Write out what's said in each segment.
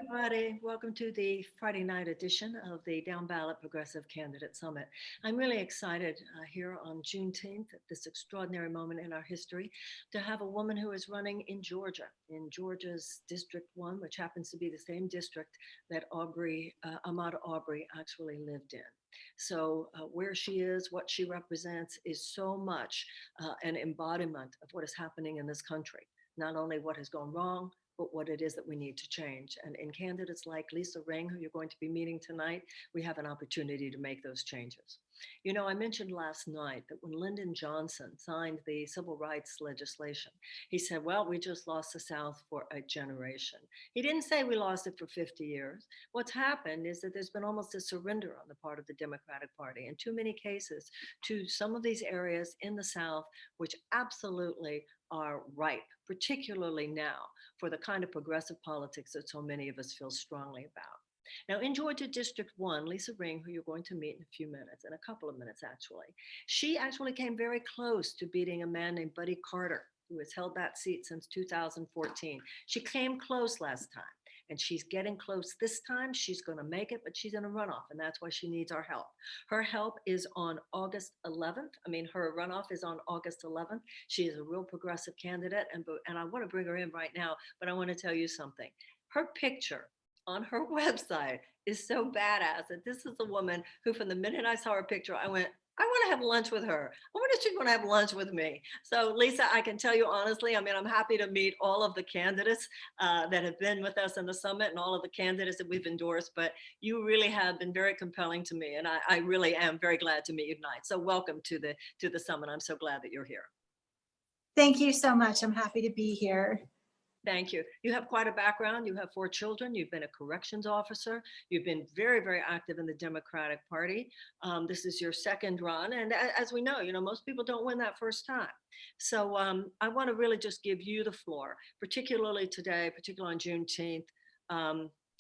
everybody. Welcome to the Friday night edition of the Down Ballot Progressive Candidate Summit. I'm really excited here on Juneteenth, at this extraordinary moment in our history, to have a woman who is running in Georgia's District 1, which happens to be the same district that Ahmaud Arbery actually lived in. So, where she is, what she represents, is so much an embodiment of what is happening in this country. Not only what has gone wrong, but what it is that we need to change. And in candidates like Lisa Ring, who you're going to be meeting tonight, we have an opportunity to make those changes. You know, I mentioned last night that when Lyndon Johnson signed the civil rights legislation, he said, well, we just lost the South for a generation. He didn't say we lost it for 50 years. What's happened is that there's been almost a surrender on the part of the Democratic Party in too many cases to some of these areas in the South, which absolutely are ripe, particularly now, for the kind of progressive politics that so many of us feel strongly about. Now, in Georgia District 1, Lisa Ring, who you're going to meet in a few minutes, in a couple of minutes actually, she actually came very close to beating a man named Buddy Carter, who has held that seat since 2014. She came close last time, and she's getting close this time. She's going to make it, but she's in a runoff, and that's why she needs our help. Her help is on August 11th. Her runoff is on August 11th. She is a real progressive candidate, and I want to bring her in right now, but I want to tell you something. Her picture on her website is so badass that this is a woman who, from the minute I saw her picture, I went, I want to have lunch with her. I wonder if she's going to have lunch with me. So, Lisa, I can tell you honestly, I'm happy to meet all of the candidates that have been with us in the summit and all of the candidates that we've endorsed, but you really have been very compelling to me, and I really am very glad to meet you tonight. So welcome to the summit. I'm so glad that you're here. Thank you so much. I'm happy to be here. Thank you. You have quite a background. You have 4 children. You've been a corrections officer. You've been very, very active in the Democratic Party. This is your second run. And as we know, most people don't win that first time. So I want to really just give you the floor, particularly today, particularly on Juneteenth.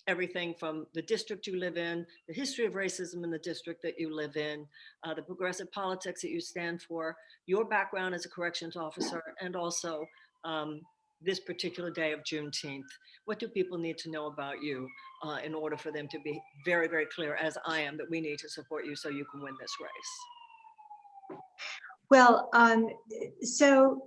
Everything from the district you live in, the history of racism in the district that you live in, the progressive politics that you stand for, your background as a corrections officer, and also this particular day of Juneteenth. What do people need to know about you in order for them to be very, very clear, as I am, that we need to support you so you can win this race? Well, so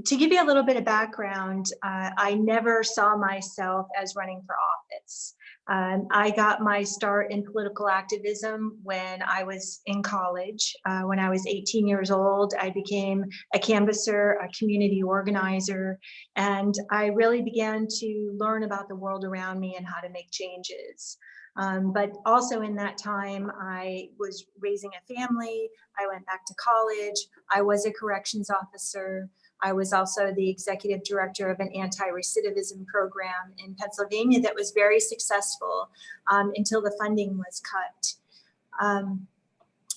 to give you a little bit of background, I never saw myself as running for office. I got my start in political activism when I was in college. When I was 18 years old, I became a canvasser, a community organizer, and I really began to learn about the world around me and how to make changes. But also in that time, I was raising a family. I went back to college. I was a corrections officer. I was also the executive director of an anti-recidivism program in Pennsylvania that was very successful until the funding was cut.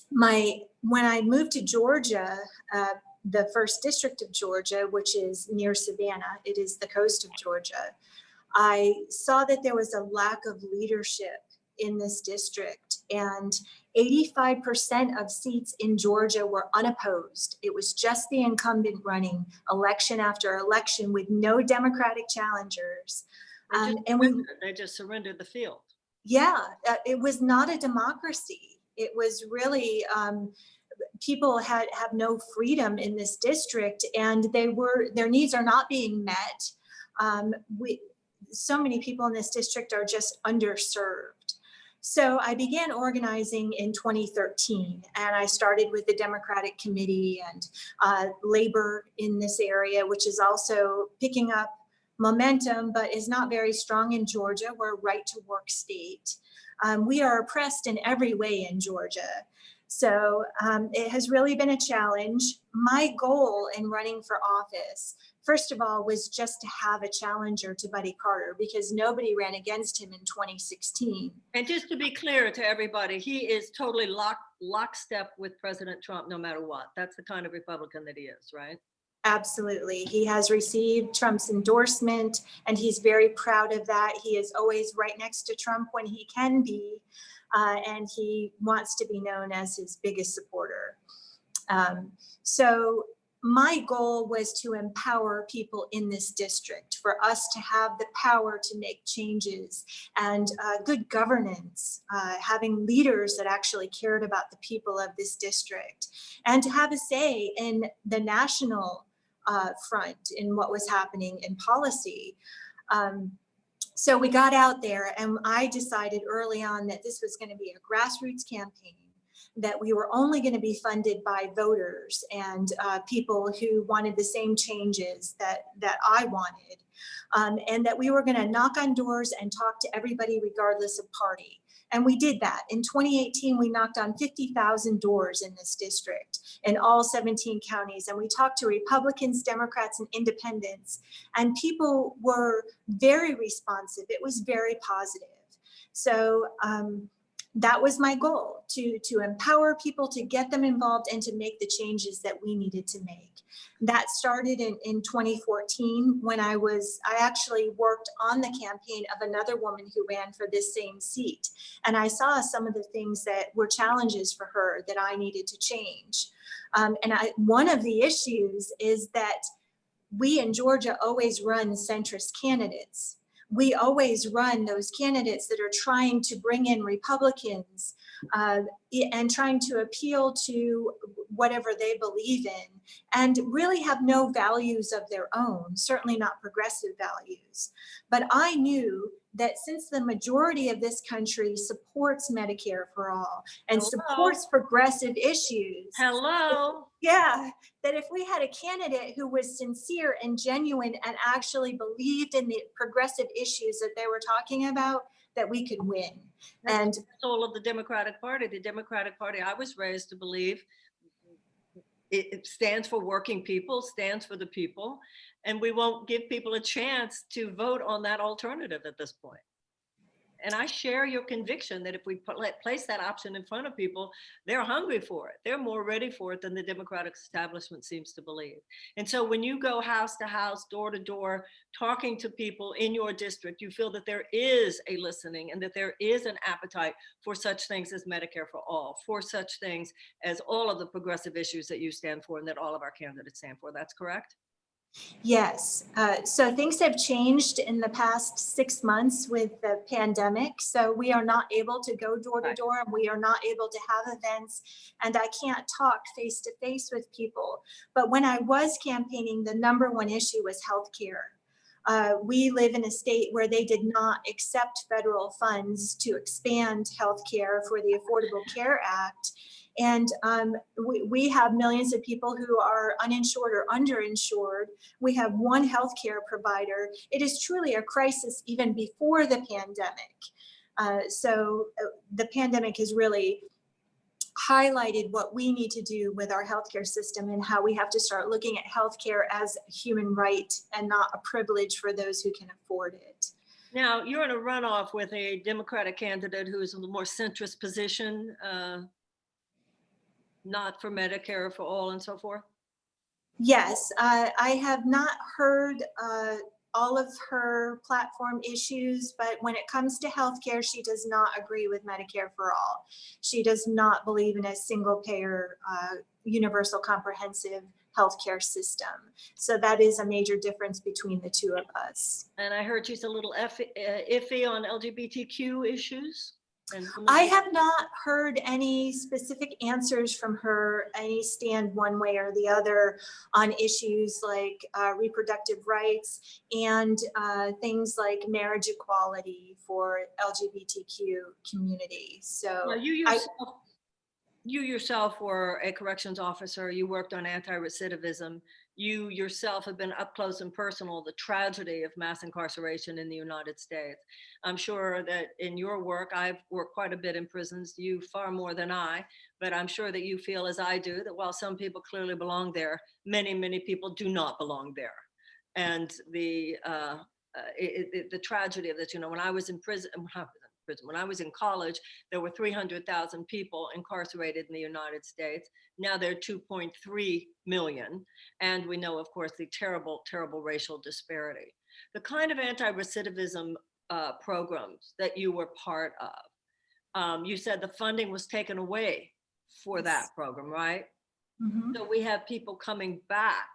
When I moved to Georgia, the first district of Georgia, which is near Savannah, it is the coast of Georgia, I saw that there was a lack of leadership in this district, and 85% of seats in Georgia were unopposed. It was just the incumbent running election after election with no Democratic challengers. They just surrendered the field. Yeah, it was not a democracy. It was really, people have no freedom in this district, and their needs are not being met. So many people in this district are just underserved. So I began organizing in 2013, and I started with the Democratic Committee and labor in this area, which is also picking up momentum, but is not very strong in Georgia. We're a right-to-work state. We are oppressed in every way in Georgia. So it has really been a challenge. My goal in running for office, first of all, was just to have a challenger to Buddy Carter, because nobody ran against him in 2016. And just to be clear to everybody, he is totally lockstep with President Trump no matter what. That's the kind of Republican that he is, right? Absolutely. He has received Trump's endorsement, and he's very proud of that. He is always right next to Trump when he can be, and he wants to be known as his biggest supporter. So my goal was to empower people in this district, for us to have the power to make changes and good governance, having leaders that actually cared about the people of this district, and to have a say in the national front in what was happening in policy. So we got out there, and I decided early on that this was going to be a grassroots campaign, that we were only going to be funded by voters and people who wanted the same changes that I wanted, and that we were going to knock on doors and talk to everybody regardless of party. And we did that. In 2018, we knocked on 50,000 doors in this district in all 17 counties. And we talked to Republicans, Democrats, and independents. And people were very responsive. It was very positive. So that was my goal, to empower people, to get them involved, and to make the changes that we needed to make. That started in 2014 when I actually worked on the campaign of another woman who ran for this same seat. And I saw some of the things that were challenges for her that I needed to change. One of the issues is that we in Georgia always run centrist candidates. We always run those candidates that are trying to bring in Republicans and trying to appeal to whatever they believe in, and really have no values of their own, certainly not progressive values. But I knew that since the majority of this country supports Medicare for all and supports progressive issues, yeah, that if we had a candidate who was sincere and genuine and actually believed in the progressive issues that they were talking about, that we could win. That's the soul of the Democratic Party. The Democratic Party, I was raised to believe, it stands for working people, stands for the people, and we won't give people a chance to vote on that alternative at this point. And I share your conviction that if we place that option in front of people, they're hungry for it. They're more ready for it than the Democratic establishment seems to believe. And so when you go house to house, door to door, talking to people in your district, you feel that there is a listening and that there is an appetite for such things as Medicare for all, for such things as all of the progressive issues that you stand for and that all of our candidates stand for. That's correct? Yes. So things have changed in the past 6 months with the pandemic. So we are not able to go door to door, and we are not able to have events, and I can't talk face to face with people. But when I was campaigning, the number one issue was healthcare. We live in a state where they did not accept federal funds to expand healthcare for the Affordable Care Act. And we have millions of people who are uninsured or underinsured. We have one healthcare provider. It is truly a crisis even before the pandemic. So the pandemic has really highlighted what we need to do with our healthcare system and how we have to start looking at healthcare as a human right and not a privilege for those who can afford it. Now, you're in a runoff with a Democratic candidate who is in a more centrist position, not for Medicare for all and so forth? Yes, I have not heard all of her platform issues, but when it comes to healthcare, she does not agree with Medicare for all. She does not believe in a single payer, universal comprehensive healthcare system. So that is a major difference between the two of us. And I heard she's a little iffy on LGBTQ issues. I have not heard any specific answers from her, any stand one way or the other on issues like reproductive rights and things like marriage equality for LGBTQ community. So well, you yourself were a corrections officer. You worked on anti-recidivism. You yourself have been up close and personal, the tragedy of mass incarceration in the United States. I'm sure that in your work, I've worked quite a bit in prisons, you far more than I, but I'm sure that you feel as I do, that while some people clearly belong there, many, many people do not belong there. And the tragedy of this, when I was in prison, when I was in college, there were 300,000 people incarcerated in the United States. Now there are 2.3 million. And we know, of course, the terrible, terrible racial disparity. The kind of anti-recidivism programs that you were part of, you said the funding was taken away for that program, right? Mhm. So we have people coming back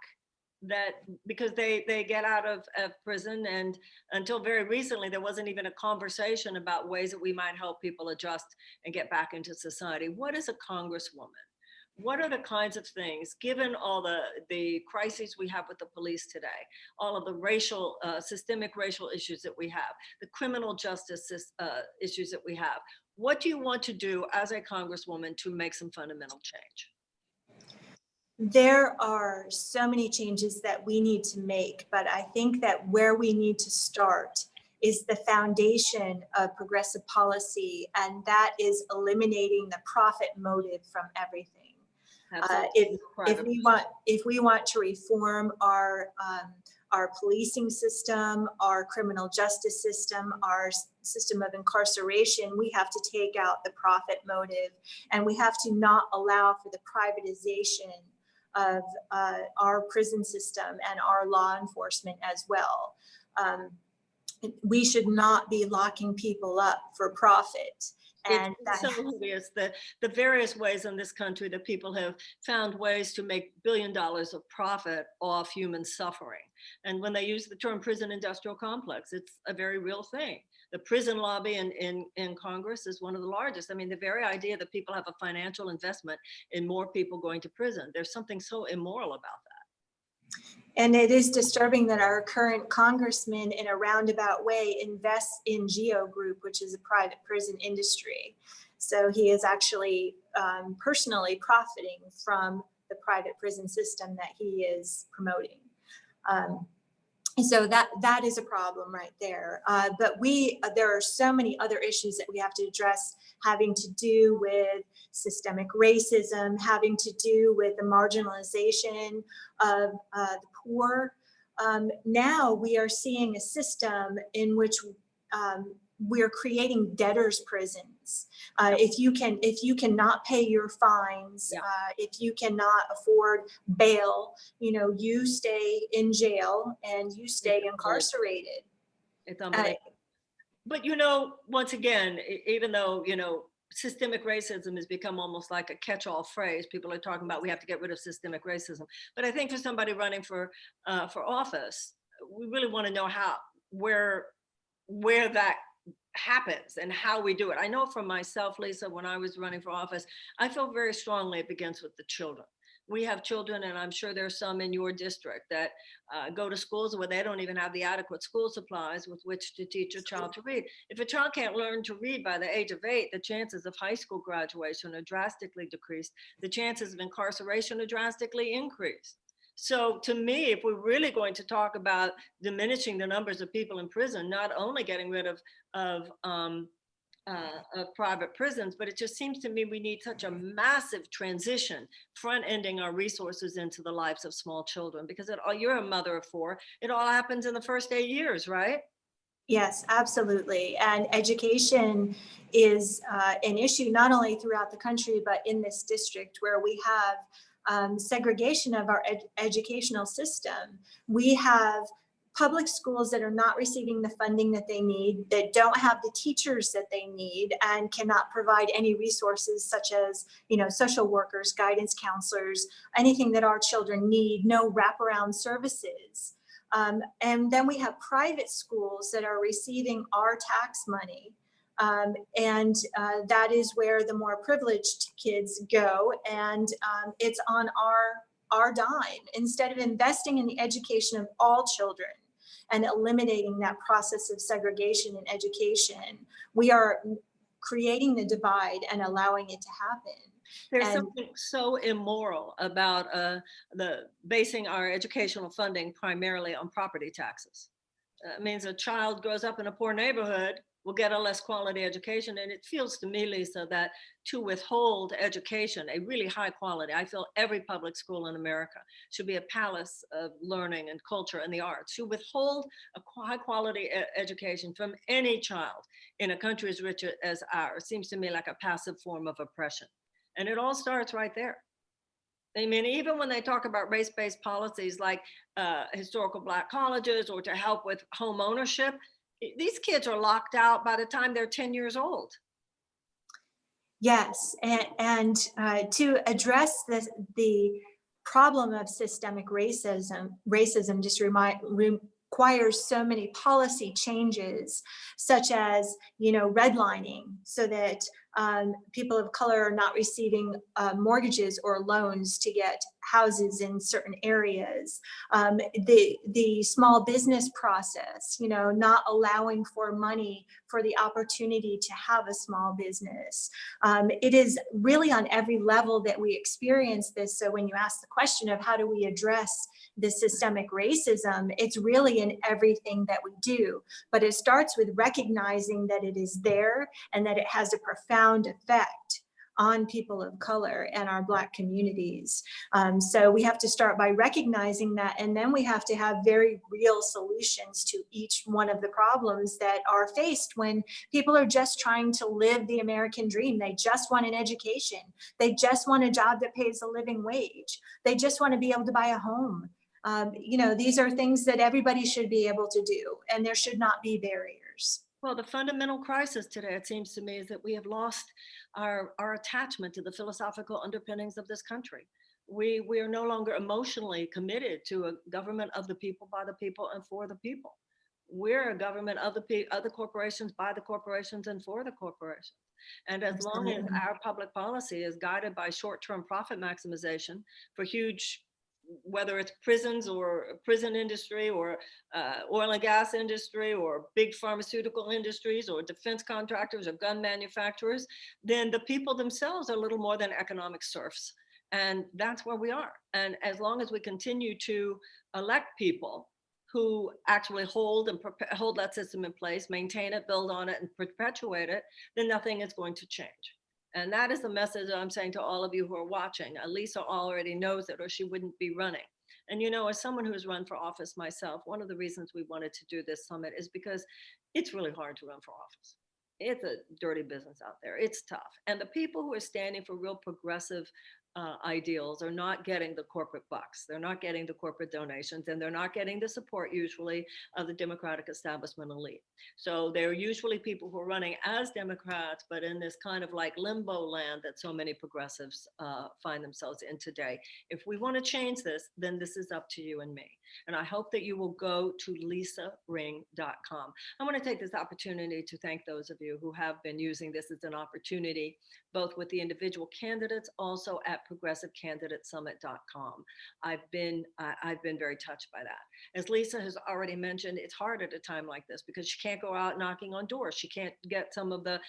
that because they get out of prison, and until very recently there wasn't even a conversation about ways that we might help people adjust and get back into society. What is a congresswoman? What are the kinds of things, given all the crises we have with the police today, all of the racial systemic racial issues that we have, the criminal justice issues that we have, what do you want to do as a congresswoman to make some fundamental change? There are so many changes that we need to make, but I think that where we need to start is the foundation of progressive policy, and that is eliminating the profit motive from everything. Uh, if Absolutely. if Private. we want to reform our policing system, our criminal justice system, our system of incarceration, we have to take out the profit motive, and we have to not allow for the privatization of our prison system and our law enforcement as well. We should not be locking people up for profit. And It's so obvious that the various ways in this country that people have found ways to make $1 billion of profit off human suffering. And when they use the term prison industrial complex, it's a very real thing. The prison lobby in Congress is one of the largest. I mean, the very idea that people have a financial investment in more people going to prison, there's something so immoral about that. And it is disturbing that our current congressman, in a roundabout way, invests in Geo Group, which is a private prison industry. So he is actually personally profiting from the private prison system that he is promoting. So that is a problem right there. But there are so many other issues that we have to address, having to do with systemic racism, having to do with the marginalization of the poor. Now we are seeing a system in which we're creating debtors prisons. If you cannot pay your fines, Yeah. if you cannot afford bail, you stay in jail and you stay incarcerated. It's unbelievable. But once again, even though systemic racism has become almost like a catch-all phrase, people are talking about we have to get rid of systemic racism. But I think for somebody running for office, we really want to know where that happens and how we do it. I know for myself, Lisa, when I was running for office, I felt very strongly it begins with the children. We have children, and I'm sure there's some in your district that go to schools where they don't even have the adequate school supplies with which to teach a child to read. If a child can't learn to read by the age of 8, the chances of high school graduation are drastically decreased. The chances of incarceration are drastically increased. So to me, if we're really going to talk about diminishing the numbers of people in prison, not only getting rid of private prisons, but it just seems to me we need such a massive transition, front-ending our resources into the lives of small children, because you're a mother of 4. It all happens in the first 8 years, right? Yes, absolutely. And education is an issue not only throughout the country, but in this district where we have segregation of our educational system. We have public schools that are not receiving the funding that they need, that don't have the teachers that they need, and cannot provide any resources such as, social workers, guidance counselors, anything that our children need, no wraparound services. And then we have private schools that are receiving our tax money. And that is where the more privileged kids go. And it's on our dime. Instead of investing in the education of all children and eliminating that process of segregation in education, we are creating the divide and allowing it to happen. There's something so immoral about basing our educational funding primarily on property taxes. It means a child grows up in a poor neighborhood will get a less quality education. And it feels to me, Lisa, that to withhold education, a really high quality, I feel every public school in America should be a palace of learning and culture and the arts. To withhold a high quality education from any child in a country as rich as ours seems to me like a passive form of oppression. And it all starts right there. I mean, even when they talk about race-based policies like historical Black colleges or to help with home ownership, these kids are locked out by the time they're 10 years old. Yes, and to address the problem of systemic racism just requires so many policy changes, such as redlining, so that people of color are not receiving mortgages or loans to get houses in certain areas. The small business process, not allowing for money for the opportunity to have a small business. It is really on every level that we experience this. So when you ask the question of how do we address the systemic racism, it's really in everything that we do. But it starts with recognizing that it is there and that it has a profound effect on people of color and our Black communities. So we have to start by recognizing that, and then we have to have very real solutions to each one of the problems that are faced when people are just trying to live the American dream. They just want an education. They just want a job that pays a living wage. They just want to be able to buy a home. These are things that everybody should be able to do, and there should not be barriers. Well, the fundamental crisis today, it seems to me, is that we have lost our attachment to the philosophical underpinnings of this country. We are no longer emotionally committed to a government of the people, by the people, and for the people. We're a government of the corporations, by the corporations, and for the corporations. And as long as our public policy is guided by short-term profit maximization for huge, whether it's prisons or prison industry or oil and gas industry or big pharmaceutical industries or defense contractors or gun manufacturers, then the people themselves are little more than economic serfs. And that's where we are. And as long as we continue to elect people who actually hold that system in place, maintain it, build on it, and perpetuate it, then nothing is going to change. And that is the message I'm saying to all of you who are watching. Lisa already knows it, or she wouldn't be running. And as someone who's run for office myself, one of the reasons we wanted to do this summit is because it's really hard to run for office. It's a dirty business out there. It's tough. And the people who are standing for real progressive ideals are not getting the corporate bucks. They're not getting the corporate donations, and they're not getting the support usually of the Democratic establishment elite. So they're usually people who are running as Democrats, but in this kind of like limbo land that so many progressives find themselves in today. If we want to change this, then this is up to you and me. And I hope that you will go to lisaring.com. I want to take this opportunity to thank those of you who have been using this as an opportunity, both with the individual candidates, also at progressivecandidatesummit.com. I've been very touched by that. As Lisa has already mentioned, it's hard at a time like this because she can't go out knocking on doors. She can't get some of the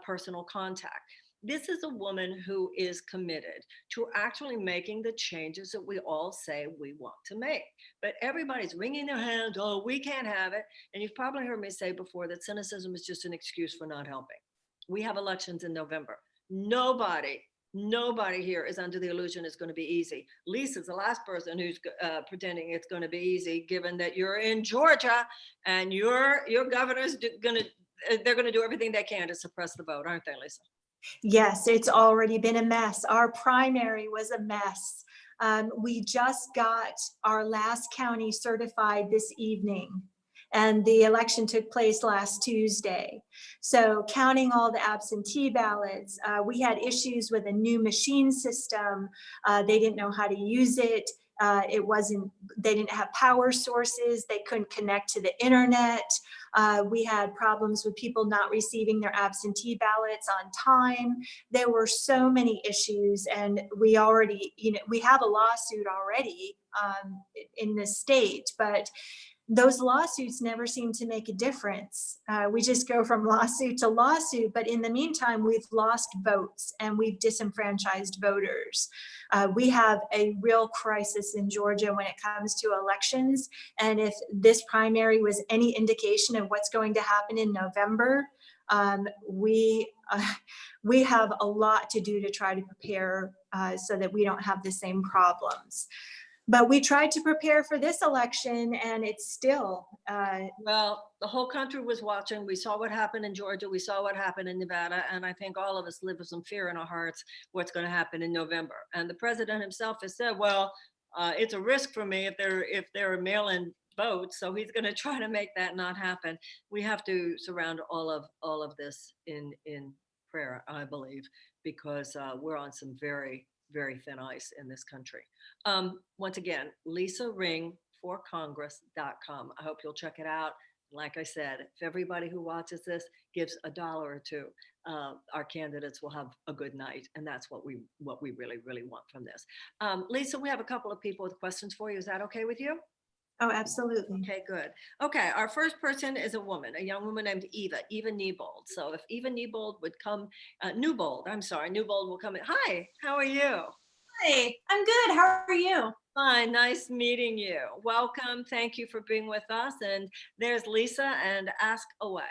personal contact. This is a woman who is committed to actually making the changes that we all say we want to make. But everybody's wringing their hands, oh, we can't have it. And you've probably heard me say before that cynicism is just an excuse for not helping. We have elections in November. Nobody here is under the illusion it's going to be easy. Lisa's the last person who's pretending it's going to be easy, given that you're in Georgia and your governor's they're going to do everything they can to suppress the vote, aren't they, Lisa? Yes, it's already been a mess. Our primary was a mess. We just got our last county certified this evening, and the election took place last Tuesday. So counting all the absentee ballots, we had issues with a new machine system. They didn't know how to use it. They didn't have power sources. They couldn't connect to the internet. We had problems with people not receiving their absentee ballots on time. There were so many issues, and we have a lawsuit already in the state, but those lawsuits never seem to make a difference. We just go from lawsuit to lawsuit, but in the meantime, we've lost votes and we've disenfranchised voters. We have a real crisis in Georgia when it comes to elections. And if this primary was any indication of what's going to happen in November, we have a lot to do to try to prepare so that we don't have the same problems. But we tried to prepare for this election, and it's still. Well, the whole country was watching. We saw what happened in Georgia. We saw what happened in Nevada. And I think all of us live with some fear in our hearts what's going to happen in November. And the president himself has said, well, it's a risk for me if there are mail-in votes. So he's going to try to make that not happen. We have to surround all of this in prayer, I believe, because we're on some very, very thin ice in this country. Once again, lisaringforcongress.com. I hope you'll check it out. Like I said, if everybody who watches this gives $1 or $2, our candidates will have a good night, and that's what we really, really want from this. Lisa, we have a couple of people with questions for you. Is that okay with you? Oh, absolutely. Okay, good. Okay, our first person is a woman, a young woman named Eva Nebold. So if Eva Nebold would come, Newbold, I'm sorry, Newbold will come in. Hi, how are you? Hi, I'm good. How are you? Fine, nice meeting you. Welcome, thank you for being with us. And there's Lisa, and ask away.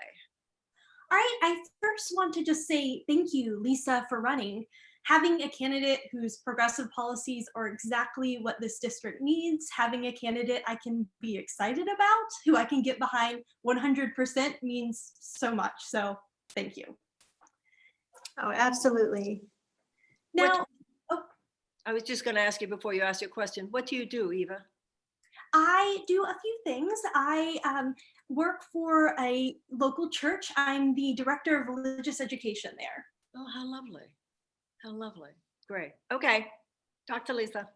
All right, I first want to just say thank you, Lisa, for running. Having a candidate whose progressive policies are exactly what this district needs, having a candidate I can be excited about, who I can get behind 100% means so much. So thank you. Oh, absolutely. Now, I was just going to ask you before you ask your question, what do you do, Eva? I do a few things. I work for a local church. I'm the director of religious education there. Oh, how lovely. How lovely. Great. Okay. Talk to Lisa.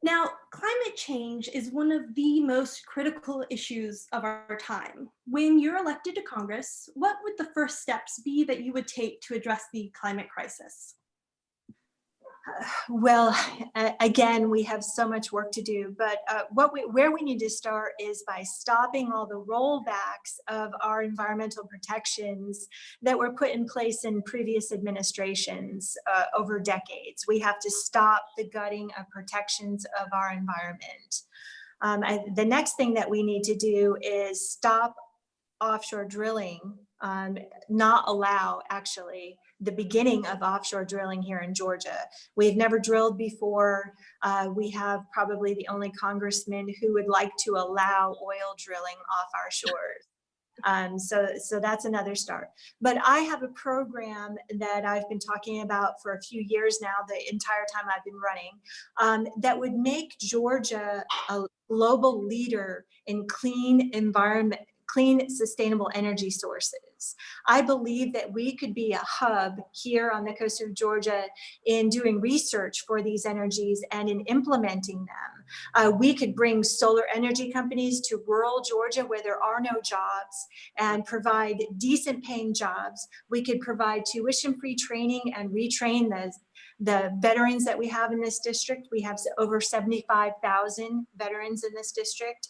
Now, climate change is one of the most critical issues of our time. When you're elected to Congress, what would the first steps be that you would take to address the climate crisis? Well, again, we have so much work to do, but where we need to start is by stopping all the rollbacks of our environmental protections that were put in place in previous administrations over decades. We have to stop the gutting of protections of our environment. The next thing that we need to do is stop offshore drilling, not allow actually the beginning of offshore drilling here in Georgia. We've never drilled before. We have probably the only congressman who would like to allow oil drilling off our shores. So that's another start. But I have a program that I've been talking about for a few years now, the entire time I've been running, that would make Georgia a global leader in clean environment, clean, sustainable energy sources. I believe that we could be a hub here on the coast of Georgia in doing research for these energies and in implementing them. We could bring solar energy companies to rural Georgia where there are no jobs and provide decent paying jobs. We could provide tuition-free training and retrain the veterans that we have in this district. We have over 75,000 veterans in this district.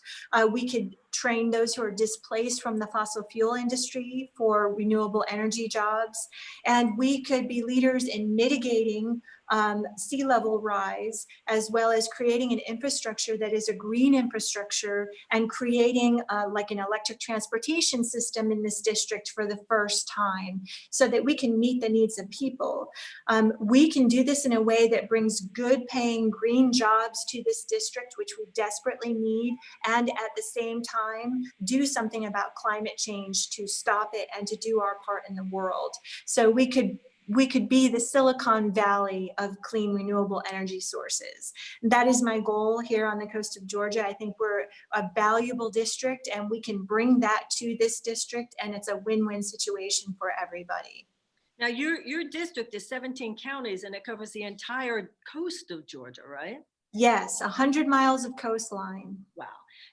We could train those who are displaced from the fossil fuel industry for renewable energy jobs. And we could be leaders in mitigating sea level rise, as well as creating an infrastructure that is a green infrastructure and creating like an electric transportation system in this district for the first time so that we can meet the needs of people. We can do this in a way that brings good paying green jobs to this district, which we desperately need, and at the same time, do something about climate change to stop it and to do our part in the world. So we could be the Silicon Valley of clean renewable energy sources. That is my goal here on the coast of Georgia. I think we're a valuable district and we can bring that to this district, and it's a win-win situation for everybody. Now your district is 17 counties and it covers the entire coast of Georgia, right? Yes, 100 miles of coastline. Wow.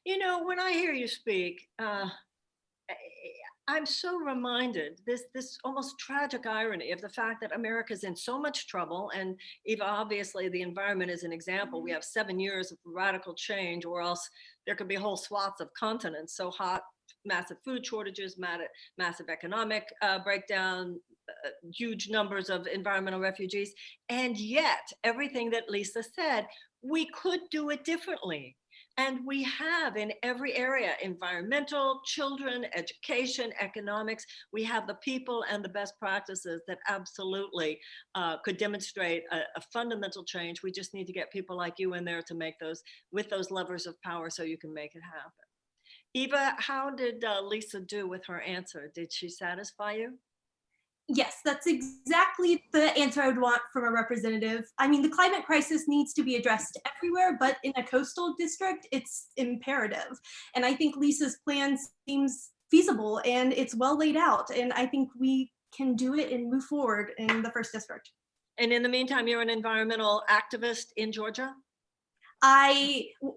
You know, when I hear you speak, I'm so reminded this almost tragic irony of the fact that America's in so much trouble. And Eva, obviously the environment is an example. We have 7 years of radical change, or else there could be whole swaths of continents so hot, massive food shortages, massive economic breakdown, huge numbers of environmental refugees. And yet everything that Lisa said, we could do it differently. And we have in every area, environmental, children, education, economics, we have the people and the best practices that absolutely could demonstrate a fundamental change. We just need to get people like you in there to make those, with those levers of power, so you can make it happen. Eva, how did Lisa do with her answer? Did she satisfy you? Yes, that's exactly the answer I would want from a representative. I mean, the climate crisis needs to be addressed everywhere, but in a coastal district, it's imperative. And I think Lisa's plan seems feasible and it's well laid out. And I think we can do it and move forward in the first district. And in the meantime, you're an environmental activist in Georgia?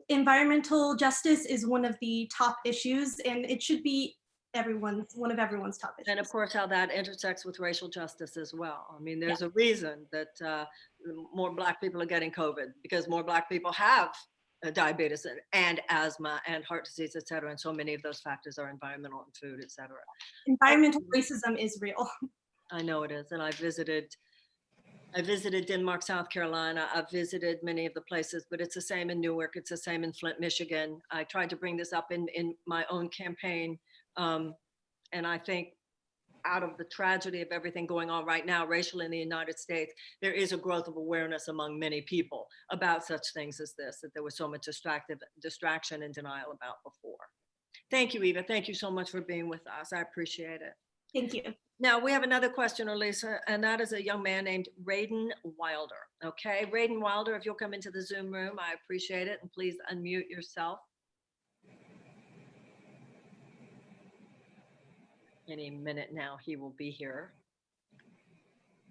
Environmental justice is one of the top issues, and it should be one of everyone's top issues. And of course, how that intersects with racial justice as well. I mean, there's a reason that more Black people are getting COVID, because more Black people have diabetes and asthma and heart disease, et cetera. And so many of those factors are environmental and food, et cetera. Environmental racism is real. I know it is. And I visited Denmark, South Carolina. I've visited many of the places, but it's the same in Newark. It's the same in Flint, Michigan. I tried to bring this up in my own campaign. And I think out of the tragedy of everything going on right now, racially in the United States, there is a growth of awareness among many people about such things as this, that there was so much distraction and denial about before. Thank you, Eva. Thank you so much for being with us. I appreciate it. Thank you. Now we have another question, Lisa, and that is a young man named Raiden Wilder. Okay, Raiden Wilder, if you'll come into the Zoom room, I appreciate it. And please unmute yourself. Any minute now, he will be here.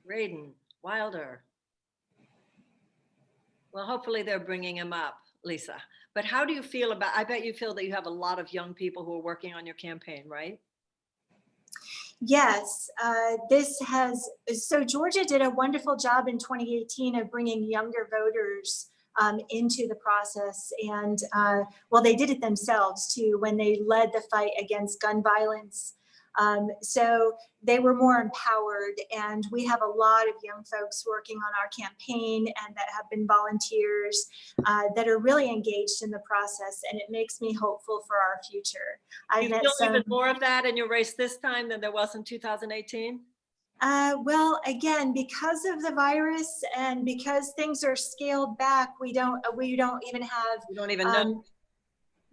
Raiden Wilder. Well, hopefully they're bringing him up, Lisa. But how do you feel about, I bet you feel that you have a lot of young people who are working on your campaign, right? Yes, so Georgia did a wonderful job in 2018 of bringing younger voters into the process. And well, they did it themselves too, when they led the fight against gun violence. So they were more empowered, and we have a lot of young folks working on our campaign and that have been volunteers that are really engaged in the process, and it makes me hopeful for our future. You feel even more of that in your race this time than there was in 2018? Well, again, because of the virus and because things are scaled back, we don't even have. You don't even know.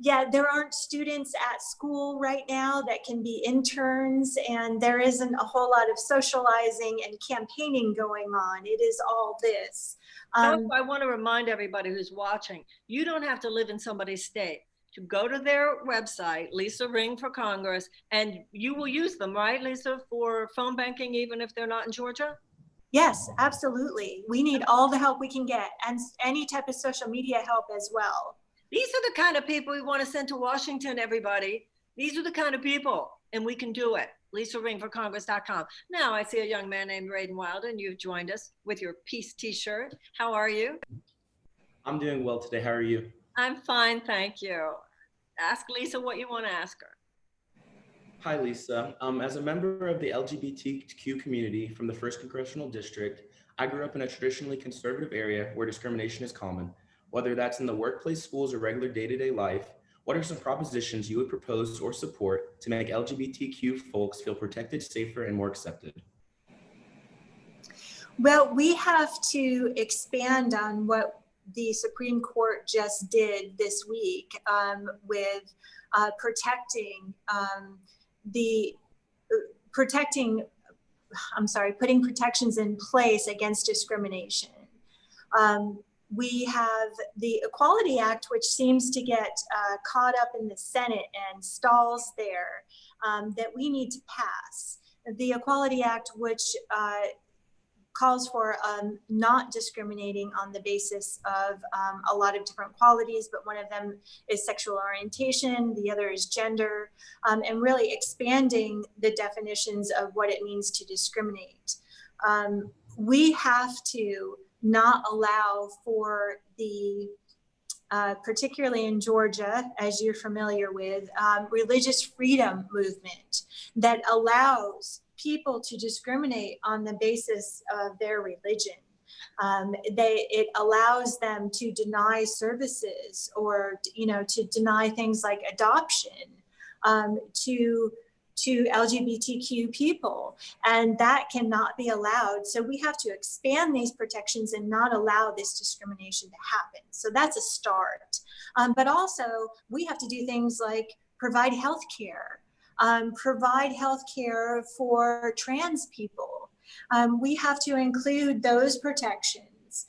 Yeah, there aren't students at school right now that can be interns, and there isn't a whole lot of socializing and campaigning going on. It is all this. I want to remind everybody who's watching, you don't have to live in somebody's state. To go to their website, Lisa Ring for Congress, and you will use them, right, Lisa, for phone banking, even if they're not in Georgia? Yes, absolutely. We need all the help we can get, and any type of social media help as well. These are the kind of people we want to send to Washington, everybody. These are the kind of people, and we can do it. LisaRingForCongress.com. Now I see a young man named Raiden Wilder, and you've joined us with your peace t-shirt. How are you? I'm doing well today. How are you? I'm fine, thank you. Ask Lisa what you want to ask her. Hi, Lisa. As a member of the LGBTQ community from the 1st Congressional District, I grew up in a traditionally conservative area where discrimination is common. Whether that's in the workplace, schools, or regular day-to-day life, what are some propositions you would propose or support to make LGBTQ folks feel protected, safer, and more accepted? Well, we have to expand on what the Supreme Court just did this week with putting protections in place against discrimination. We have the Equality Act, which seems to get caught up in the Senate and stalls there, that we need to pass. The Equality Act, which calls for not discriminating on the basis of a lot of different qualities, but one of them is sexual orientation, the other is gender, and really expanding the definitions of what it means to discriminate. We have to not allow for the, particularly in Georgia, as you're familiar with, religious freedom movement that allows people to discriminate on the basis of their religion. It allows them to deny services, or to deny things like adoption to LGBTQ people, and that cannot be allowed. So we have to expand these protections and not allow this discrimination to happen. So that's a start. But also we have to do things like provide health care. Provide health care for trans people. We have to include those protections.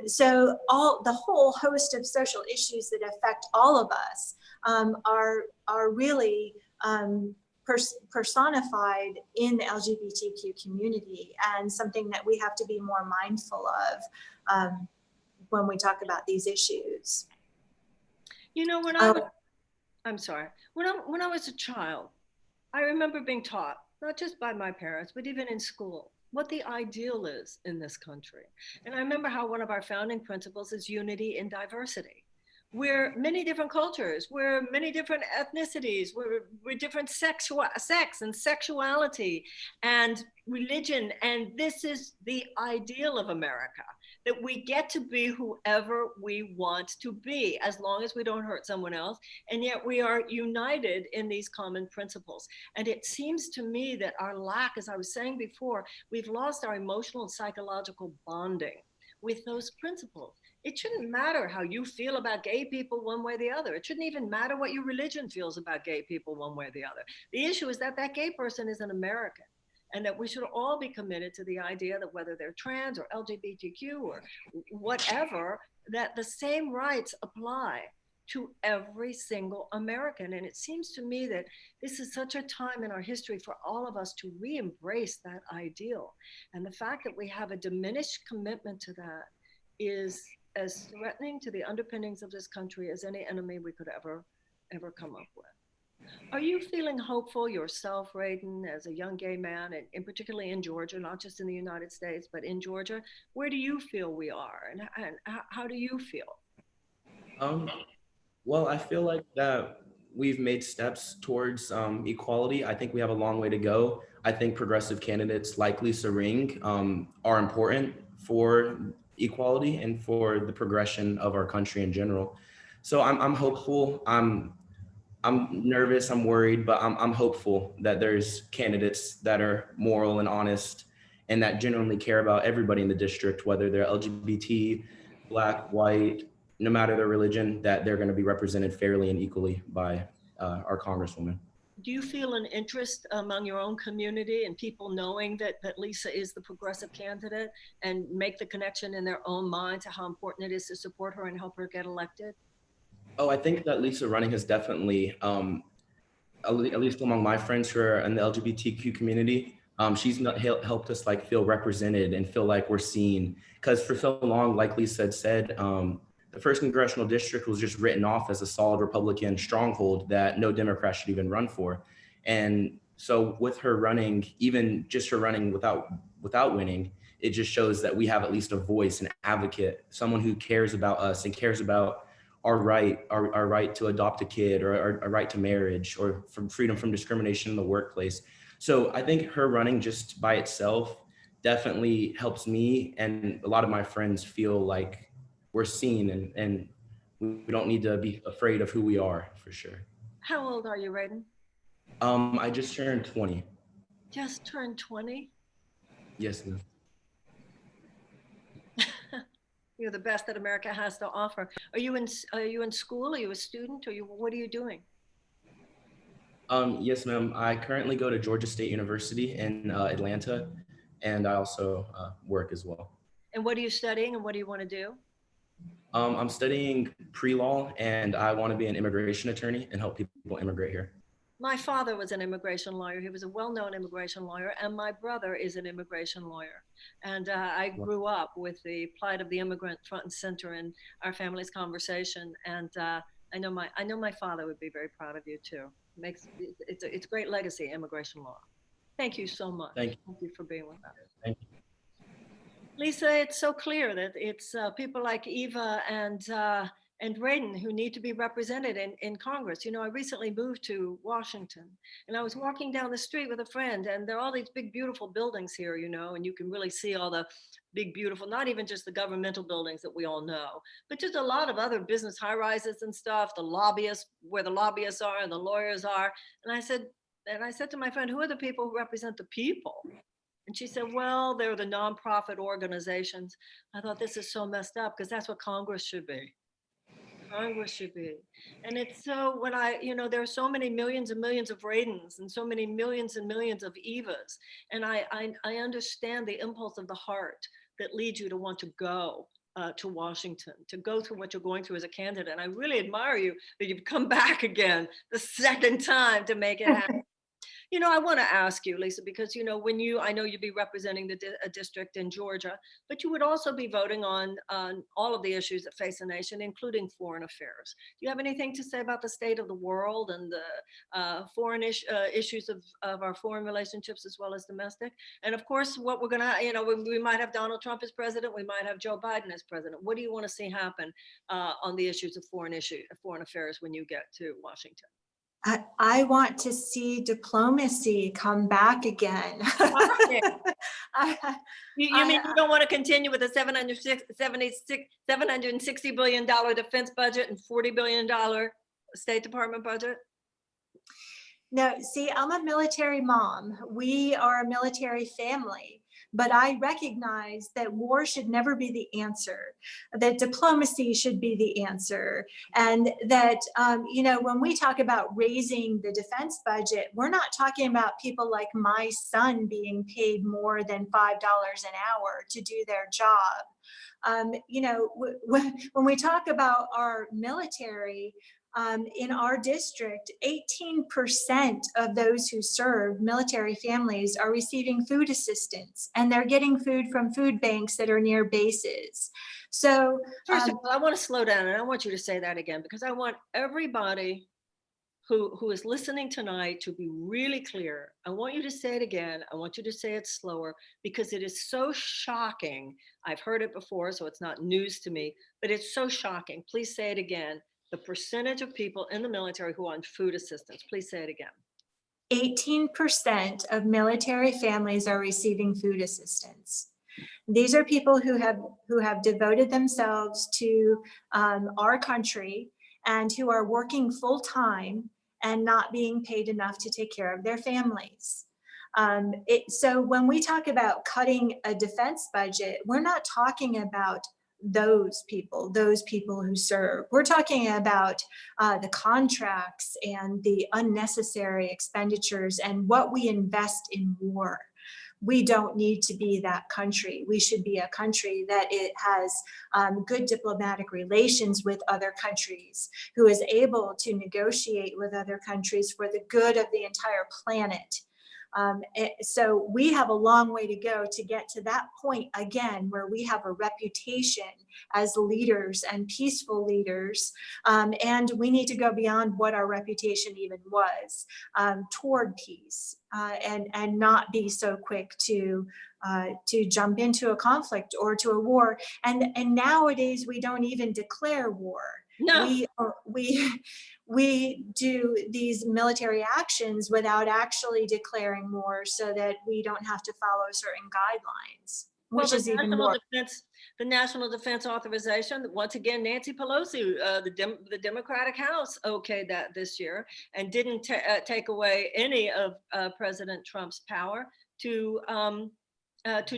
So the whole host of social issues that affect all of us are really personified in the LGBTQ community, and something that we have to be more mindful of when we talk about these issues. You know, I'm sorry, when I was a child, I remember being taught, not just by my parents, but even in school, what the ideal is in this country. And I remember how one of our founding principles is unity in diversity. We're many different cultures, we're many different ethnicities, we're different sex and sexuality and religion. And this is the ideal of America, that we get to be whoever we want to be, as long as we don't hurt someone else. And yet we are united in these common principles. And it seems to me that our lack, as I was saying before, we've lost our emotional and psychological bonding with those principles. It shouldn't matter how you feel about gay people one way or the other. It shouldn't even matter what your religion feels about gay people one way or the other. The issue is that that gay person is an American, and that we should all be committed to the idea that whether they're trans or LGBTQ or whatever, that the same rights apply to every single American. And it seems to me that this is such a time in our history for all of us to re-embrace that ideal. And the fact that we have a diminished commitment to that is as threatening to the underpinnings of this country as any enemy we could ever come up with. Are you feeling hopeful yourself, Raiden, as a young gay man, and particularly in Georgia, not just in the United States, but in Georgia? Where do you feel we are, and how do you feel? Well, I feel like that we've made steps towards equality. I think we have a long way to go. I think progressive candidates like Lisa Ring are important for equality and for the progression of our country in general. So I'm hopeful. I'm nervous, I'm worried, but I'm hopeful that there's candidates that are moral and honest and that genuinely care about everybody in the district, whether they're LGBT, Black, white, no matter their religion, that they're going to be represented fairly and equally by our Congresswoman. Do you feel an interest among your own community and people knowing that Lisa is the progressive candidate, and make the connection in their own mind to how important it is to support her and help her get elected? Oh, I think that Lisa running has definitely, at least among my friends who are in the LGBTQ community, she's not helped us like feel represented and feel like we're seen. Because for so long, like Lisa had said, the first congressional district was just written off as a solid Republican stronghold that no Democrat should even run for. And so with her running, even just her running without winning, it just shows that we have at least a voice, an advocate, someone who cares about us and cares about our right to adopt a kid, or our right to marriage, or from freedom from discrimination in the workplace. So I think her running just by itself definitely helps me and a lot of my friends feel like we're seen, and we don't need to be afraid of who we are, for sure. How old are you, Raiden? I just turned 20. Just turned 20? Yes, ma'am. You're the best that America has to offer. Are you in school? Are you a student? Or what are you doing? Yes, ma'am. I currently go to Georgia State University in Atlanta, and I also work as well. And what are you studying, and what do you want to do? I'm studying pre-law, and I want to be an immigration attorney and help people immigrate here. My father was an immigration lawyer. He was a well-known immigration lawyer, and my brother is an immigration lawyer. And I grew up with the plight of the immigrant front and center in our family's conversation. And I know my father would be very proud of you too. It's a great legacy, immigration law. Thank you so much. Thank you. Thank you for being with us. Thank you. Lisa, it's so clear that it's people like Eva and Raiden who need to be represented in Congress. You know, I recently moved to Washington, and I was walking down the street with a friend, and there are all these big, beautiful buildings here, you know, and you can really see all the big, beautiful, not even just the governmental buildings that we all know, but just a lot of other business high rises and stuff, the lobbyists, where the lobbyists are and the lawyers are. And I said to my friend, who are the people who represent the people? And she said, well, they're the nonprofit organizations. I thought, this is so messed up, because that's what Congress should be. Congress should be. And it's so, there are so many millions and millions of Raidens and so many millions and millions of Evas. And I understand the impulse of the heart that leads you to want to go to Washington, to go through what you're going through as a candidate. And I really admire you that you've come back again the second time to make it happen. I want to ask you, Lisa, because, I know you'd be representing a district in Georgia, but you would also be voting on all of the issues that face the nation, including foreign affairs. Do you have anything to say about the state of the world and the foreign issues of our foreign relationships as well as domestic? And of course, what we're going to, we might have Donald Trump as president, we might have Joe Biden as president. What do you want to see happen on the issues of foreign affairs when you get to Washington? I want to see diplomacy come back again. You mean you don't want to continue with a $760 billion defense budget and $40 billion State Department budget? No, see, I'm a military mom. We are a military family, but I recognize that war should never be the answer, that diplomacy should be the answer. And that, when we talk about raising the defense budget, we're not talking about people like my son being paid more than $5 an hour to do their job. When we talk about our military, in our district, 18% of those who serve, military families, are receiving food assistance, and they're getting food from food banks that are near bases. So first of all, I want to slow down, and I want you to say that again, because I want everybody who is listening tonight to be really clear. I want you to say it again. I want you to say it slower, because it is so shocking. I've heard it before, so it's not news to me, but it's so shocking. Please say it again. The percentage of people in the military who are on food assistance. Please say it again. 18% of military families are receiving food assistance. These are people who have devoted themselves to our country and who are working full time and not being paid enough to take care of their families. So when we talk about cutting a defense budget, we're not talking about those people who serve. We're talking about the contracts and the unnecessary expenditures and what we invest in war. We don't need to be that country. We should be a country that it has good diplomatic relations with other countries, who is able to negotiate with other countries for the good of the entire planet. So we have a long way to go to get to that point again, where we have a reputation as leaders and peaceful leaders. And we need to go beyond what our reputation even was toward peace, and not be so quick to jump into a conflict or to a war. And nowadays we don't even declare war. No. We do these military actions without actually declaring war, so that we don't have to follow certain guidelines, which is even more. The National Defense Authorization, once again, Nancy Pelosi, the Democratic House okayed that this year and didn't take away any of President Trump's power to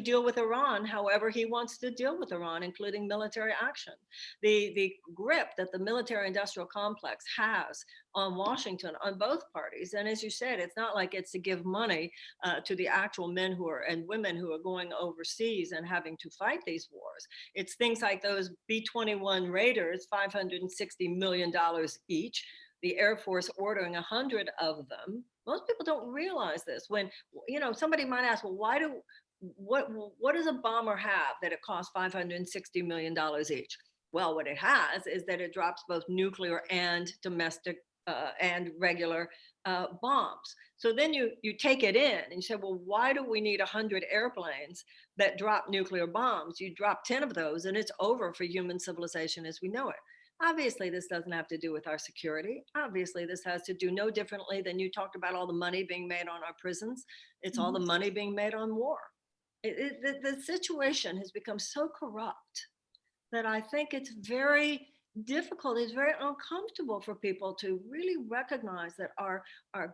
deal with Iran however he wants to deal with Iran, including military action. The grip that the military-industrial complex has on Washington, on both parties, and as you said, it's not like it's to give money to the actual men and women who are going overseas and having to fight these wars. It's things like those B-21 Raiders, $560 million each, the Air Force ordering 100 of them. Most people don't realize this. When, somebody might ask, well, what does a bomber have that it costs $560 million each? Well, what it has is that it drops both nuclear and domestic and regular bombs. So then you take it in and you say, well, why do we need 100 airplanes that drop nuclear bombs? You drop 10 of those and it's over for human civilization as we know it. Obviously, this doesn't have to do with our security. Obviously, this has to do no differently than you talked about all the money being made on our prisons. It's all the money being made on war. The situation has become so corrupt that I think it's very difficult, it's very uncomfortable for people to really recognize that our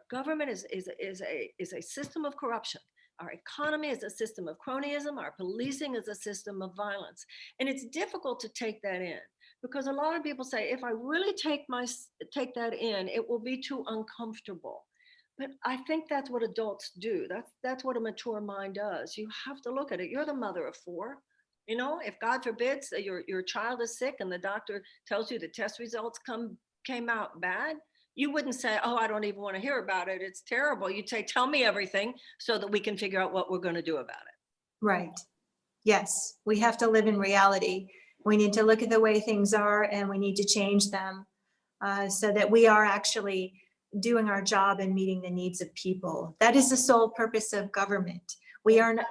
government is a system of corruption. Our economy is a system of cronyism. Our policing is a system of violence. And it's difficult to take that in, because a lot of people say, if I really take that in, it will be too uncomfortable. But I think that's what adults do. That's what a mature mind does. You have to look at it. You're the mother of 4. If God forbids your child is sick and the doctor tells you the test results came out bad, You wouldn't say, oh, I don't even want to hear about it. It's terrible. You'd say, tell me everything so that we can figure out what we're going to do about it. Right. Yes, we have to live in reality. We need to look at the way things are and we need to change them so that we are actually doing our job and meeting the needs of people. That is the sole purpose of government.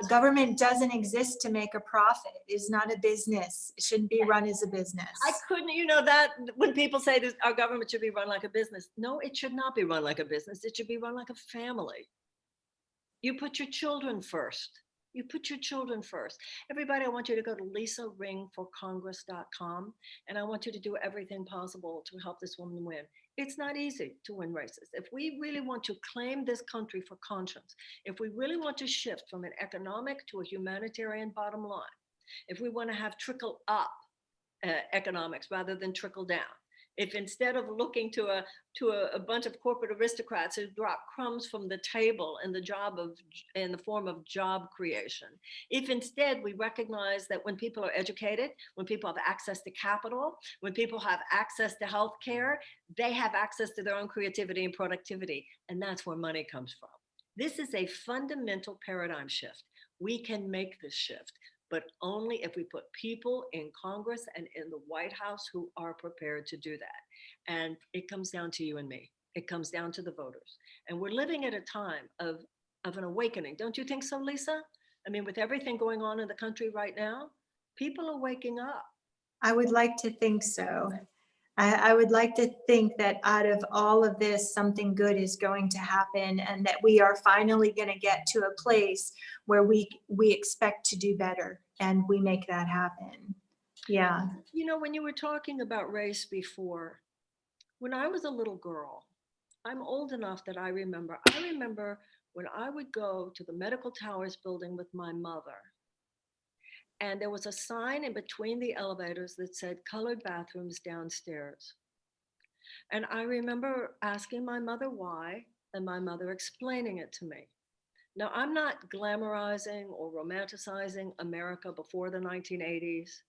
Government doesn't exist to make a profit. It is not a business. It shouldn't be run as a business. I couldn't, that when people say this, our government should be run like a business. No, it should not be run like a business. It should be run like a family. You put your children first. You put your children first. Everybody, I want you to go to lisaringforcongress.com, and I want you to do everything possible to help this woman win. It's not easy to win races. If we really want to claim this country for conscience, if we really want to shift from an economic to a humanitarian bottom line, if we want to have trickle up economics rather than trickle down, if instead of looking to a bunch of corporate aristocrats who drop crumbs from the table in the form of job creation, if instead we recognize that when people are educated, when people have access to capital, when people have access to health care, they have access to their own creativity and productivity, and that's where money comes from. This is a fundamental paradigm shift. We can make this shift, but only if we put people in Congress and in the White House who are prepared to do that. And it comes down to you and me. It comes down to the voters. And we're living at a time of an awakening. Don't you think so, Lisa? I mean, with everything going on in the country right now, people are waking up. I would like to think so. I would like to think that out of all of this, something good is going to happen and that we are finally going to get to a place where we expect to do better and we make that happen. Yeah. When you were talking about race before, when I was a little girl, I'm old enough that I remember when I would go to the Medical Towers building with my mother, and there was a sign in between the elevators that said colored bathrooms downstairs. And I remember asking my mother why, and my mother explaining it to me. Now, I'm not glamorizing or romanticizing America before the 1980s,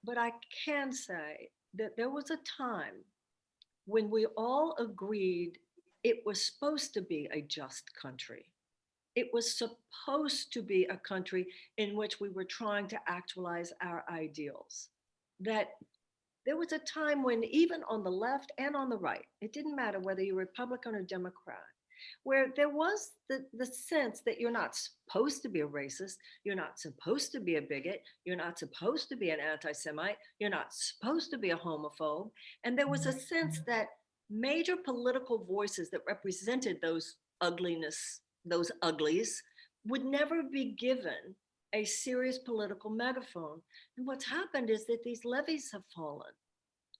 but I can say that there was a time when we all agreed it was supposed to be a just country. It was supposed to be a country in which we were trying to actualize our ideals. That there was a time when even on the left and on the right, it didn't matter whether you're Republican or Democrat, where there was the sense that you're not supposed to be a racist, you're not supposed to be a bigot, you're not supposed to be an anti-Semite, you're not supposed to be a homophobe. And there was a sense that major political voices that represented those those uglies would never be given a serious political megaphone. And what's happened is that these levees have fallen.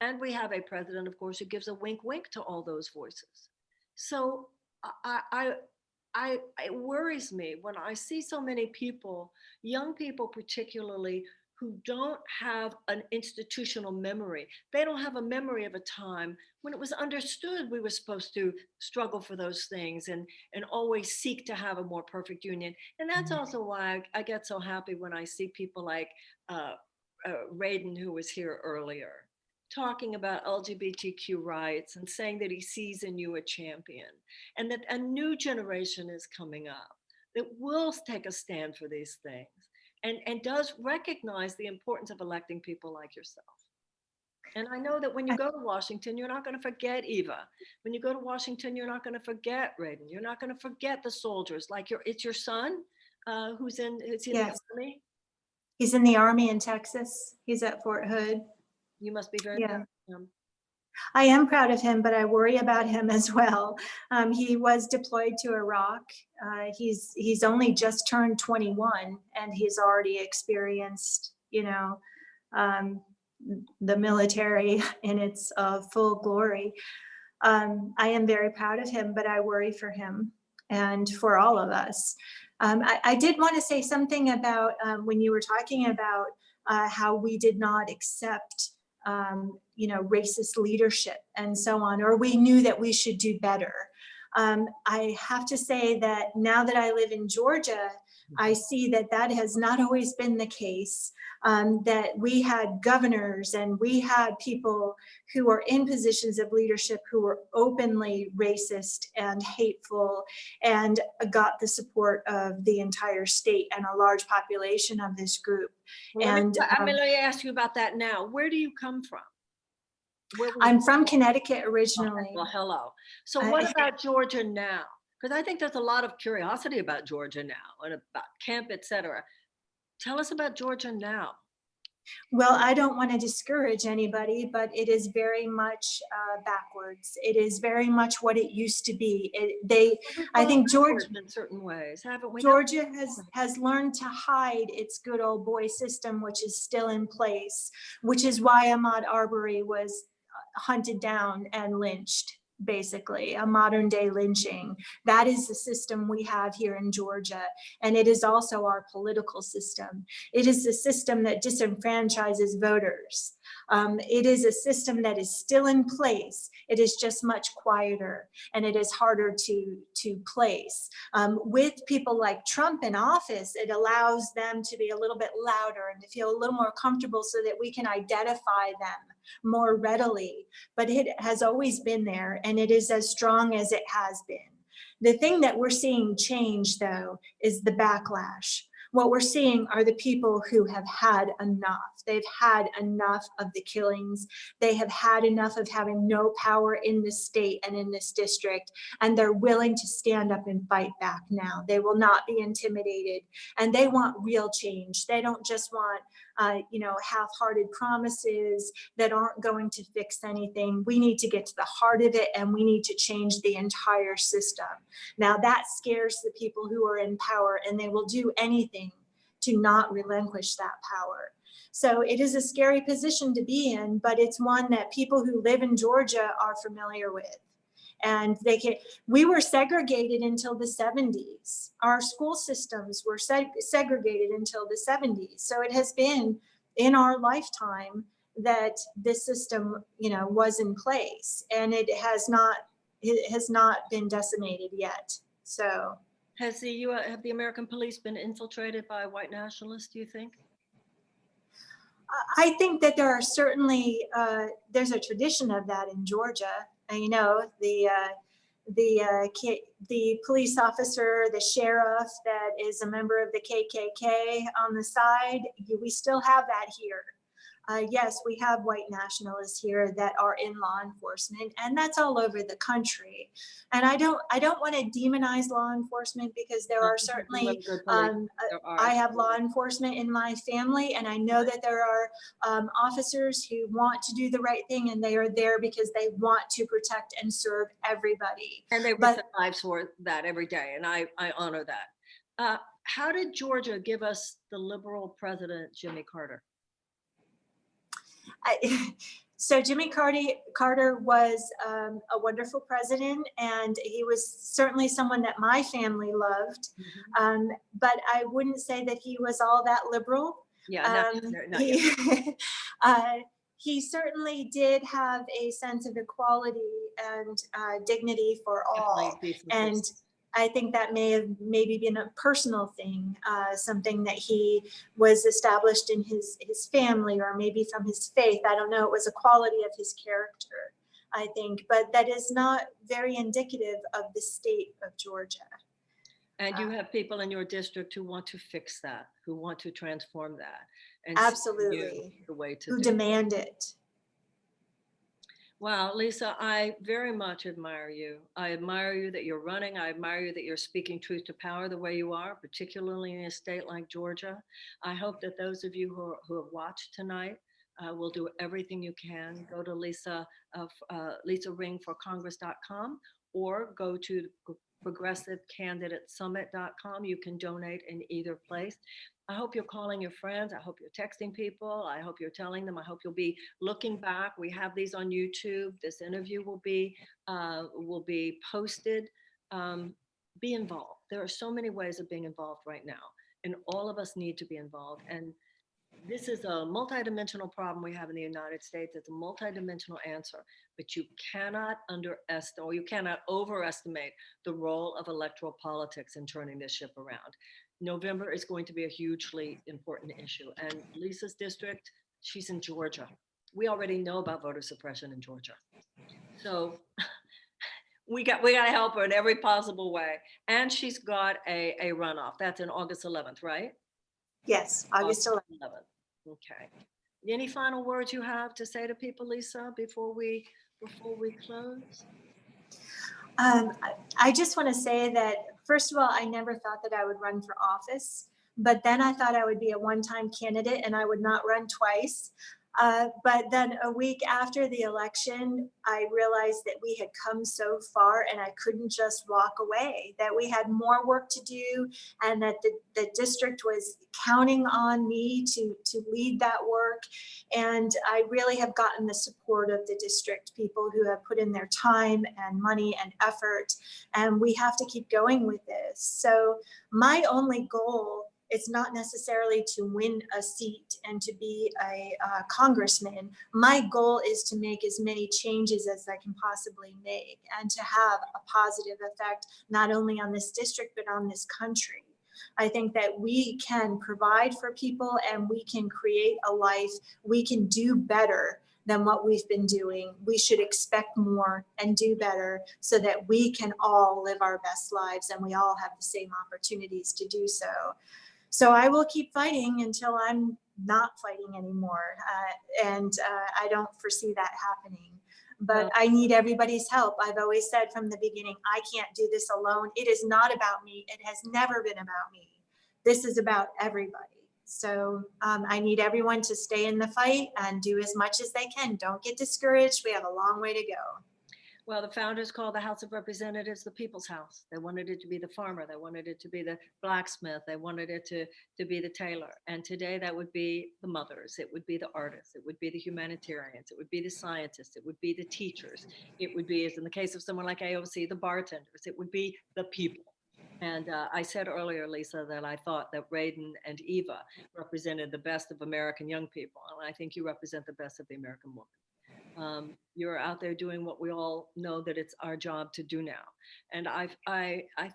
And we have a president, of course, who gives a wink, wink to all those voices. So it worries me when I see so many people, young people particularly, who don't have an institutional memory. They don't have a memory of a time when it was understood we were supposed to struggle for those things and always seek to have a more perfect union. And that's also why I get so happy when I see people like Raiden, who was here earlier, talking about LGBTQ rights and saying that he sees in you a champion, and that a new generation is coming up that will take a stand for these things and does recognize the importance of electing people like yourself. And I know that when you go to Washington, you're not going to forget Eva. When you go to Washington, you're not going to forget Raiden. You're not going to forget the soldiers. Like it's your son who's in the Army. He's in the Army in Texas. He's at Fort Hood. You must be very proud of him. I am proud of him, but I worry about him as well. He was deployed to Iraq. He's only just turned 21 and he's already experienced, the military in its full glory. I am very proud of him, but I worry for him and for all of us. I did want to say something about when you were talking about how we did not accept racist leadership and so on, or we knew that we should do better. I have to say that now that I live in Georgia, I see that that has not always been the case, that we had governors and we had people who are in positions of leadership who were openly racist and hateful and got the support of the entire state and a large population of this group. Well, And let me ask you about that now. Where do you come from? Where were you I'm from born? Connecticut Okay, originally. well, hello. So I- what about Georgia now? Because I think there's a lot of curiosity about Georgia now and about Kemp, et cetera. Tell us about Georgia now. Well, I don't want to discourage anybody, but it is very much backwards. It is very much what it used to be. I think Georgia, in certain ways, haven't we? Georgia has learned to hide its good old boy system, which is still in place, which is why Ahmaud Arbery was hunted down and lynched, basically, a modern day lynching. That is the system we have here in Georgia. And it is also our political system. It is the system that disenfranchises voters. It is a system that is still in place. It is just much quieter and it is harder to place. With people like Trump in office, it allows them to be a little bit louder and to feel a little more comfortable so that we can identify them more readily. But it has always been there and it is as strong as it has been. The thing that we're seeing change, though, is the backlash. What we're seeing are the people who have had enough. They've had enough of the killings. They have had enough of having no power in this state and in this district, and they're willing to stand up and fight back now. They will not be intimidated, and they want real change. They don't just want half-hearted promises that aren't going to fix anything. We need to get to the heart of it, and we need to change the entire system. Now that scares the people who are in power, and they will do anything to not relinquish that power. So it is a scary position to be in, but it's one that people who live in Georgia are familiar with. And we were segregated until the 70s. Our school systems were segregated until the 70s. So it has been in our lifetime that this system, was in place, and it has not been decimated yet. So have the American police been infiltrated by white nationalists, do you think? I think that there are certainly, there's a tradition of that in Georgia. The police officer, the sheriff that is a member of the KKK on the side, we still have that here. Yes, we have white nationalists here that are in law enforcement, and that's all over the country. And I don't want to demonize law enforcement, because there are certainly, I have law enforcement in my family, and I know that there are officers who want to do the right thing, and they are there because they want to protect and serve everybody. And they risk their lives for that every day, and I honor that. How did Georgia give us the liberal president, Jimmy Carter? So Jimmy Carter was a wonderful president, and he was certainly someone that my family loved. But I wouldn't say that he was all that liberal. Yeah, not yet. He certainly did have a sense of equality and dignity for all. And I think that may have maybe been a personal thing, something that he was established in his family, or maybe from his faith. I don't know. It was a quality of his character, I think, but that is not very indicative of the state of Georgia. And you have people in your district who want to fix that, who want to transform that. And absolutely. The way to who demand it. Wow, Lisa, I very much admire you. I admire you that you're running. I admire you that you're speaking truth to power the way you are, particularly in a state like Georgia. I hope that those of you who have watched tonight will do everything you can. Go to lisaringforcongress.com or go to progressivecandidatesummit.com. You can donate in either place. I hope you're calling your friends. I hope you're texting people. I hope you're telling them. I hope you'll be looking back. We have these on YouTube. This interview will be posted. Be involved. There are so many ways of being involved right now, and all of us need to be involved. And This is a multidimensional problem we have in the United States. It's a multidimensional answer, but you cannot underestimate or you cannot overestimate the role of electoral politics in turning this ship around. November is going to be a hugely important issue. And Lisa's district, she's in Georgia. We already know about voter suppression in Georgia. So we got to help her in every possible way. And she's got a runoff. That's on August 11th, right? Yes, August 11th. 11th. Okay. Any final words you have to say to people, Lisa, before we close? I just want to say that, first of all, I never thought that I would run for office, but then I thought I would be a one-time candidate and I would not run twice. But then a week after the election, I realized that we had come so far and I couldn't just walk away, that we had more work to do and that the district was counting on me to lead that work. And I really have gotten the support of the district people who have put in their time and money and effort, and we have to keep going with this. So my only goal, it's not necessarily to win a seat and to be a congressman. My goal is to make as many changes as I can possibly make and to have a positive effect, not only on this district, but on this country. I think that we can provide for people and we can create a life, we can do better than what we've been doing. We should expect more and do better so that we can all live our best lives and we all have the same opportunities to do so. So I will keep fighting until I'm not fighting anymore. I don't foresee that happening. But I need everybody's help. I've always said from the beginning, I can't do this alone. It is not about me. It has never been about me. This is about everybody. So I need everyone to stay in the fight and do as much as they can. Don't get discouraged. We have a long way to go. Well, the founders called the House of Representatives the People's House. They wanted it to be the farmer. They wanted it to be the blacksmith. They wanted it to be the tailor. And today that would be the mothers. It would be the artists. It would be the humanitarians. It would be the scientists. It would be the teachers. It would be, as in the case of someone like AOC, the bartenders. It would be the people. And I said earlier, Lisa, that I thought that Raiden and Eva represented the best of American young people. And I think you represent the best of the American woman. You're out there doing what we all know that it's our job to do now. And I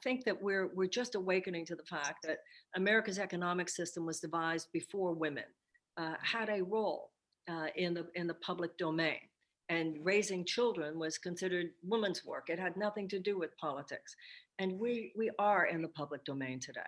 think that we're just awakening to the fact that America's economic system was devised before women had a role in the public domain. And raising children was considered women's work. It had nothing to do with politics. And we are in the public domain today.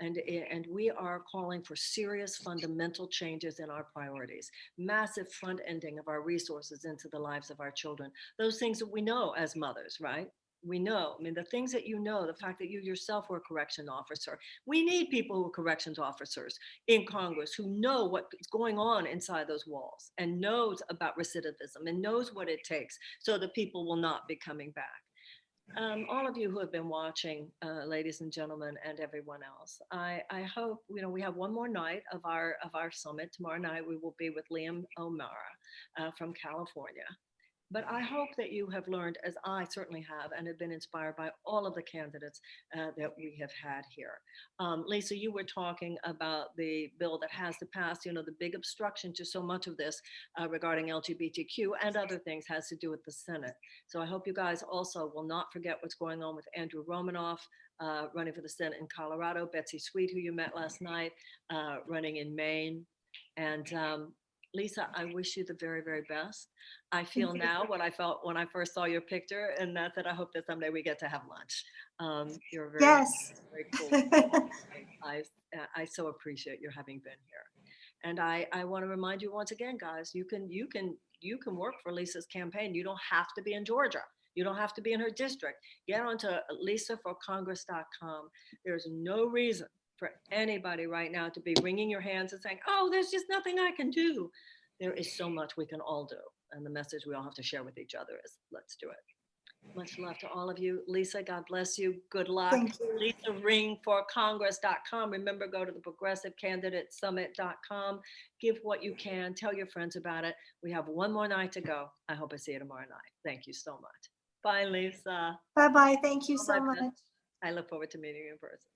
And we are calling for serious fundamental changes in our priorities, massive front ending of our resources into the lives of our children. Those things that we know as mothers, right? We know, I mean, the things that you know, the fact that you yourself were a correction officer. We need people who are corrections officers in Congress who know what's going on inside those walls and knows about recidivism and knows what it takes so that people will not be coming back. All of you who have been watching, ladies and gentlemen, and everyone else, I hope, we have one more night of our summit. Tomorrow night we will be with Liam O'Mara from California. But I hope that you have learned, as I certainly have, and have been inspired by all of the candidates that we have had here. Lisa, you were talking about the bill that has to pass, the big obstruction to so much of this regarding LGBTQ and other things has to do with the Senate. So I hope you guys also will not forget what's going on with Andrew Romanoff, running for the Senate in Colorado, Betsy Sweet, who you met last night, running in Maine. And Lisa, I wish you the very, very best. I feel now what I felt when I first saw your picture, and that's that I hope that someday we get to have lunch. You're very, yes. very cool. I so appreciate your having been here. And I want to remind you once again, guys, you can work for Lisa's campaign. You don't have to be in Georgia. You don't have to be in her district. Get onto lisaforcongress.com. There's no reason for anybody right now to be wringing your hands and saying, oh, there's just nothing I can do. There is so much we can all do. And the message we all have to share with each other is let's do it. Much love to all of you. Lisa, God bless you. Good luck. Thank you. LisaRingForCongress.com. Remember, go to the ProgressiveCandidateSummit.com. Give what you can. Tell your friends about it. We have one more night to go. I hope I see you tomorrow night. Thank you so much. Bye, Lisa. Bye-bye. Thank you so much. I look forward to meeting you in person.